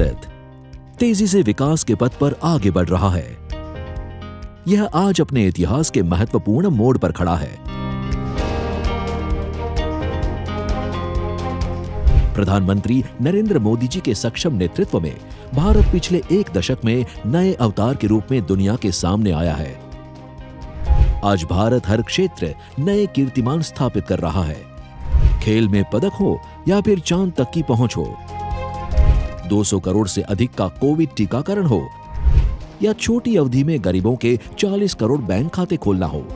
भारत तेजी से विकास के पथ पर आगे बढ़ रहा है। यह आज अपने इतिहास के महत्वपूर्ण मोड़ पर खड़ा है। प्रधानमंत्री नरेंद्र मोदी जी के सक्षम नेतृत्व में भारत पिछले एक दशक में नए अवतार के रूप में दुनिया के सामने आया है। आज भारत हर क्षेत्र नए कीर्तिमान स्थापित कर रहा है। खेल में पदक हो या फिर चांद तक की पहुंच हो, 200 करोड़ से अधिक का कोविड टीकाकरण हो या छोटी अवधि में गरीबों के 40 करोड़ बैंक खाते खोलना हो,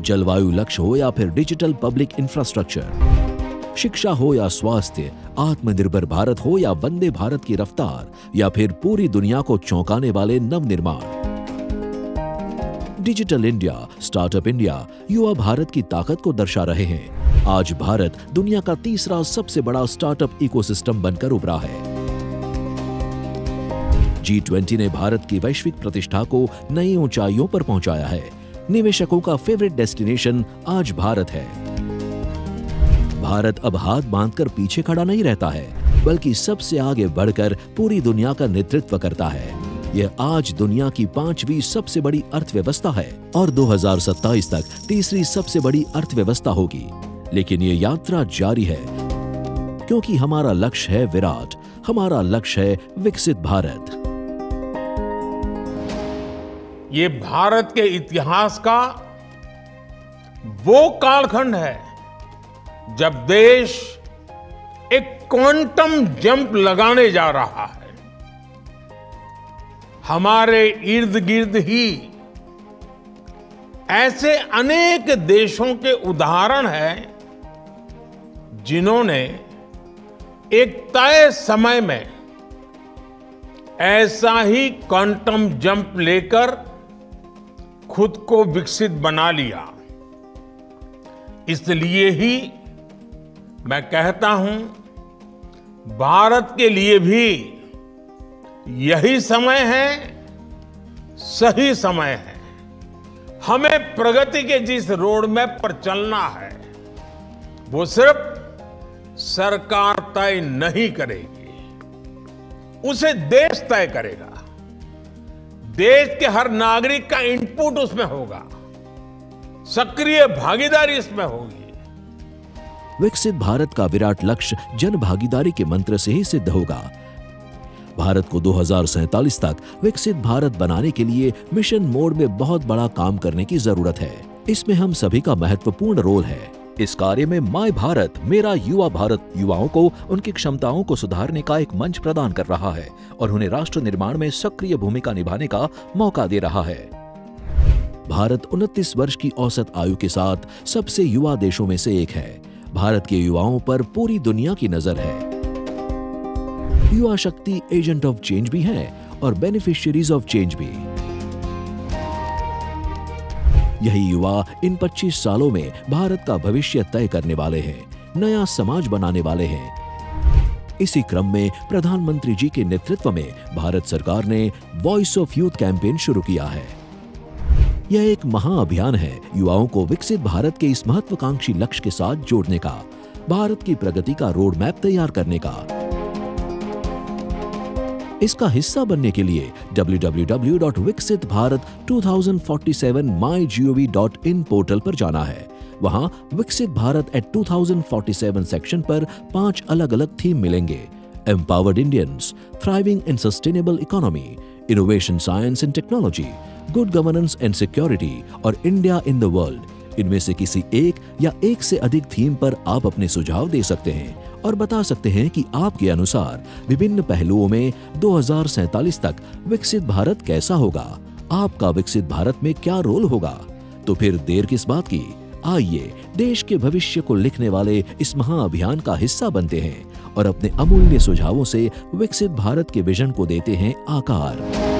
जलवायु लक्ष्य हो या फिर डिजिटल पब्लिक इंफ्रास्ट्रक्चर, शिक्षा हो या स्वास्थ्य, आत्मनिर्भर भारत हो या वंदे भारत की रफ्तार या फिर पूरी दुनिया को चौंकाने वाले Navnirman. Digital India, startup India युवा भारत की ताकत को दर्शा रहे हैं। आज भारत दुनिया का तीसरा सबसे बड़ा स्टार्टअप इकोसिस्टम बनकर उभरा है। G20 ने भारत की वैश्विक प्रतिष्ठा को नई ऊंचाइयों पर पहुंचाया है। निवेशकों का फेवरेट डेस्टिनेशन आज भारत है। भारत अब हाथ बांधकर पीछे खड़ा नहीं रहता है, बल्कि सबसे आगे बढ़कर पूरी दुनिया का नेतृत्व करता है। यह आज दुनिया की 5वीं सबसे बड़ी अर्थव्यवस्था है और 2027 तक तीसरी सबसे बड़ी अर्थव्यवस्था होगी। लेकिन ये यात्रा जारी है, क्योंकि हमारा लक्ष्य है विराट, हमारा लक्ष्य है विकसित भारत। ये भारत के इतिहास का वो कालखंड है जब देश एक क्वांटम जंप लगाने जा रहा है। हमारे इर्द गिर्द ही ऐसे अनेक देशों के उदाहरण हैं जिन्होंने एक तय समय में ऐसा ही क्वांटम जंप लेकर खुद को विकसित बना लिया। इसलिए ही मैं कहता हूं, भारत के लिए भी यही समय है, सही समय है। हमें प्रगति के जिस रोड मैप पर चलना है, वो सिर्फ सरकार तय नहीं करेगी, उसे देश तय करेगा। देश के हर नागरिक का इनपुट उसमें होगा, सक्रिय भागीदारी इसमें होगी। विकसित भारत का विराट लक्ष्य जन भागीदारी के मंत्र से ही सिद्ध होगा। भारत को 2047 तक विकसित भारत बनाने के लिए मिशन मोड में बहुत बड़ा काम करने की जरूरत है। इसमें हम सभी का महत्वपूर्ण रोल है। इस कार्य में माय भारत, मेरा युवा भारत युवाओं को उनकी क्षमताओं को सुधारने का एक मंच प्रदान कर रहा है और उन्हें राष्ट्र निर्माण में सक्रिय भूमिका निभाने का मौका दे रहा है। भारत 29 वर्ष की औसत आयु के साथ सबसे युवा देशों में से एक है। भारत के युवाओं पर पूरी दुनिया की नजर है। युवा शक्ति एजेंट ऑफ चेंज भी है और बेनिफिशियरीज ऑफ चेंज भी। यही युवा इन 25 सालों में भारत का भविष्य तय करने वाले हैं, नया समाज बनाने वाले हैं। इसी क्रम में प्रधानमंत्री जी के नेतृत्व में भारत सरकार ने वॉइस ऑफ यूथ कैंपेन शुरू किया है। यह एक महाअभियान है युवाओं को विकसित भारत के इस महत्वाकांक्षी लक्ष्य के साथ जोड़ने का, भारत की प्रगति का रोड मैप तैयार करने का। इसका हिस्सा बनने के लिए www.viksitbharat2047mygov.in पोर्टल पर जाना है। वहां विकसित भारत एट 2047 सेक्शन पर 5 अलग-अलग थीम मिलेंगे। Empowered Indians, thriving in sustainable economy, innovation science and technology, good governance and security और इंडिया इन द वर्ल्ड। इनमें से किसी एक या एक से अधिक थीम पर आप अपने सुझाव दे सकते हैं और बता सकते हैं कि आपके अनुसार विभिन्न पहलुओं में 2047 तक विकसित भारत कैसा होगा, आपका विकसित भारत में क्या रोल होगा। तो फिर देर किस बात की, आइए देश के भविष्य को लिखने वाले इस महाअभियान का हिस्सा बनते हैं और अपने अमूल्य सुझावों से विकसित भारत के विजन को देते हैं आकार।